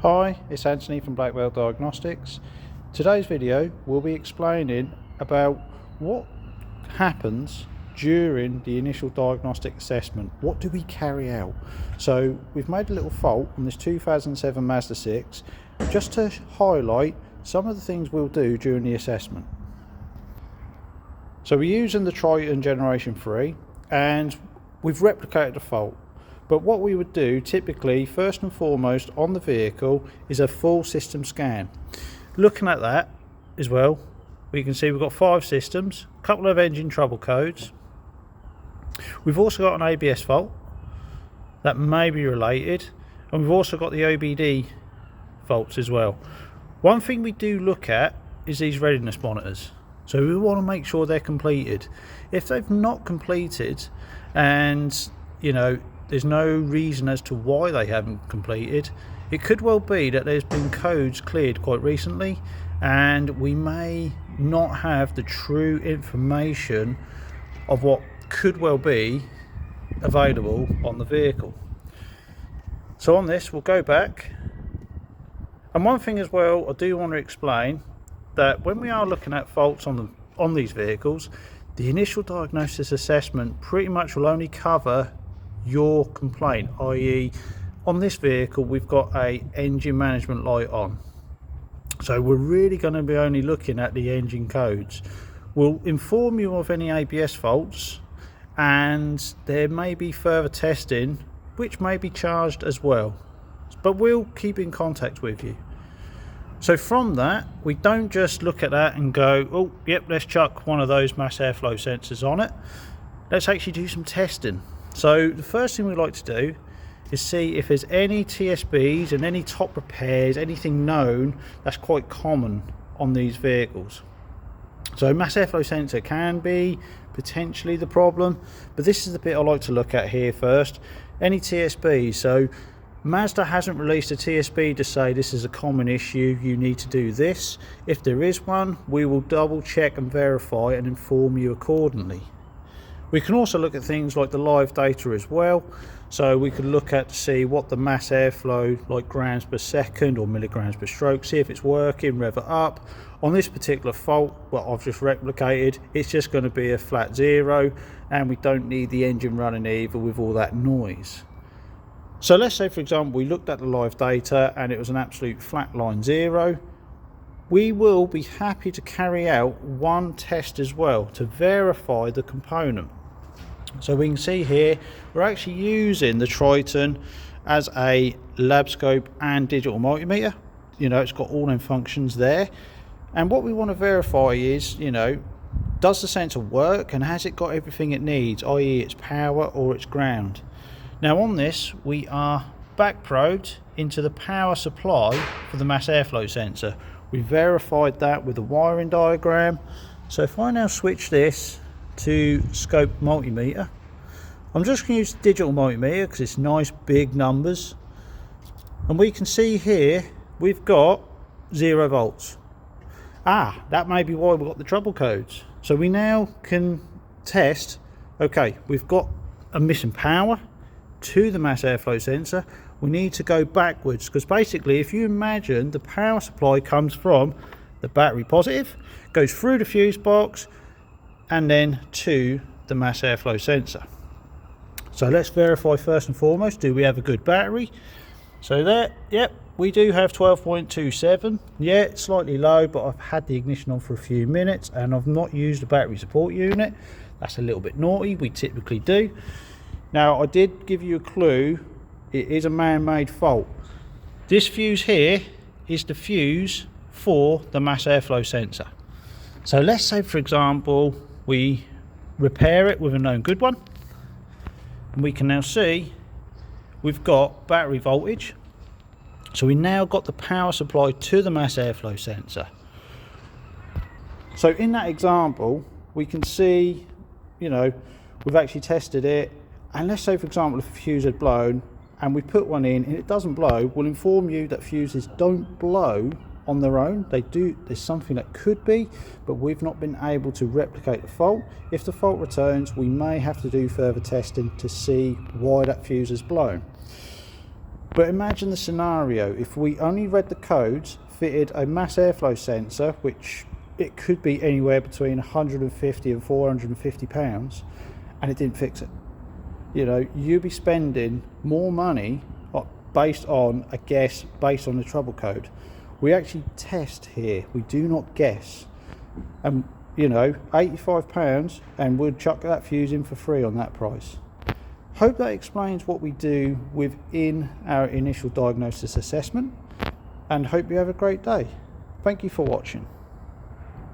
Hi, it's Anthony from Blackbelt Diagnostics. Today's video will be explaining about what happens during the initial diagnostic assessment. What do we carry out? So we've made a little fault on this 2007 Mazda 6 just to highlight some of the things we'll do during the assessment. So we're using the Triton Generation 3 and we've replicated the fault. But what we would do typically, first and foremost on the vehicle, is a full system scan. Looking at that as well, we can see we've got 5 systems, a couple of engine trouble codes. We've also got an ABS fault that may be related, and we've also got the OBD faults as well. One thing we do look at is these readiness monitors. So we want to make sure they're completed. If they've not completed and there's no reason as to why they haven't completed, it could well be that there's been codes cleared quite recently and we may not have the true information of what could well be available on the vehicle. So on this, we'll go back. And one thing as well I do want to explain, that when we are looking at faults on these vehicles, the initial diagnosis assessment pretty much will only cover your complaint, i.e. on this vehicle we've got a engine management light on, so we're really going to be only looking at the engine codes. We'll inform you of any ABS faults, and there may be further testing which may be charged as well, but we'll keep in contact with you. So from that, we don't just look at that and go, oh yep, let's chuck one of those mass airflow sensors on it. Let's actually do some testing. So the first thing we like to do is see if there's any TSBs and any top repairs, anything known that's quite common on these vehicles. So mass airflow sensor can be potentially the problem, but this is the bit I like to look at here first. Any TSBs. So Mazda hasn't released a TSB to say this is a common issue, you need to do this. If there is one, we will double check and verify and inform you accordingly. We can also look at things like the live data as well. So we could look at to see what the mass airflow, like grams per second or milligrams per stroke, see if it's working, rev it up. On this particular fault, what I've just replicated, it's just going to be a flat 0, and we don't need the engine running either with all that noise. So let's say, for example, we looked at the live data and it was an absolute flat line 0. We will be happy to carry out one test as well to verify the component. So we can see here we're actually using the Triton as a lab scope and digital multimeter. It's got all them functions there, and what we want to verify is does the sensor work and has it got everything it needs, i.e. its power or its ground. Now on this, we are back probed into the power supply for the mass airflow sensor. We verified that with the wiring diagram. So if I now switch this to scope multimeter, I'm just going to use digital multimeter because it's nice big numbers, and we can see here we've got 0 volts. That may be why we've got the trouble codes. So we now can test, okay, we've got a missing power to the mass airflow sensor. We need to go backwards, because basically if you imagine the power supply comes from the battery positive, goes through the fuse box and then to the mass airflow sensor. So let's verify first and foremost, do we have a good battery? So there, yep, we do have 12.27. Yeah, it's slightly low, but I've had the ignition on for a few minutes and I've not used the battery support unit. That's a little bit naughty, we typically do. Now I did give you a clue, it is a man-made fault. This fuse here is the fuse for the mass airflow sensor. So let's say, for example, we repair it with a known good one, and we can now see we've got battery voltage. So we now got the power supply to the mass airflow sensor. So in that example, we can see, we've actually tested it, and let's say, for example, if a fuse had blown and we put one in and it doesn't blow, we'll inform you that fuses don't blow on their own. They do, there's something that could be, but we've not been able to replicate the fault. If the fault returns, we may have to do further testing to see why that fuse has blown. But imagine the scenario if we only read the codes, fitted a mass airflow sensor, which it could be anywhere between 150 and 450 pounds, and it didn't fix it. You know, you'd be spending more money based on a guess, based on the trouble code. We actually test here, we do not guess. And you know, £85, and we'll chuck that fuse in for free on that price. Hope that explains what we do within our initial diagnosis assessment, and hope you have a great day. Thank you for watching.